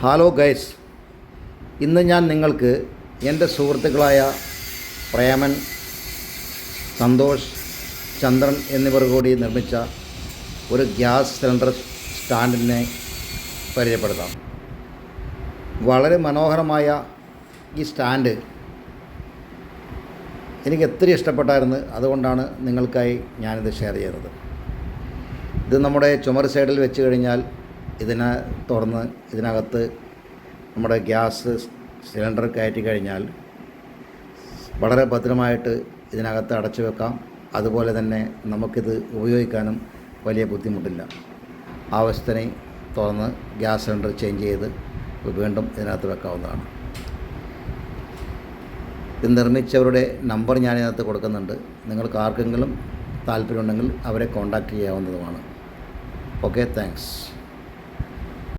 Hello guys, ഇന്ന് ഞാൻ നിങ്ങൾക്ക് എൻ്റെ സുഹൃത്തുക്കളായ പ്രേമൻ, സന്തോഷ്, ചന്ദ്രൻ എന്നിവർ കൂടി നിർമ്മിച്ച ഒരു ഗ്യാസ് സിലിണ്ടർ സ്റ്റാൻഡിനെ പരിചയപ്പെടുത്താം. വളരെ മനോഹരമായ ഈ സ്റ്റാൻഡ് എനിക്ക് ഒത്തിരി ഇഷ്ടപ്പെട്ടായിരുന്നു. അതുകൊണ്ടാണ് നിങ്ങൾക്കായി ഞാനിത് ഷെയർ ചെയ്യുന്നത്. ഇത് നമ്മുടെ ചുമർ സൈഡിൽ വെച്ച് കഴിഞ്ഞാൽ ഇതിനെ തുറന്ന് ഇതിനകത്ത് നമ്മുടെ ഗ്യാസ് സിലിണ്ടർ കയറ്റി കഴിഞ്ഞാൽ വളരെ ഭദ്രമായിട്ട് ഇതിനകത്ത് അടച്ചു വെക്കാം. അതുപോലെ തന്നെ നമുക്കിത് ഉപയോഗിക്കാനും വലിയ ബുദ്ധിമുട്ടില്ല. ആവശ്യത്തിന് തുറന്ന് ഗ്യാസ് സിലിണ്ടർ ചേഞ്ച് ചെയ്ത് വീണ്ടും ഇതിനകത്ത് വെക്കാവുന്നതാണ്. ഇത് നിർമ്മിച്ചവരുടെ നമ്പർ ഞാനിതിനകത്ത് കൊടുക്കുന്നുണ്ട്. നിങ്ങൾക്ക് ആർക്കെങ്കിലും താല്പര്യമുണ്ടെങ്കിൽ അവരെ കോൺടാക്റ്റ് ചെയ്യാവുന്നതുമാണ്. Okay, thanks.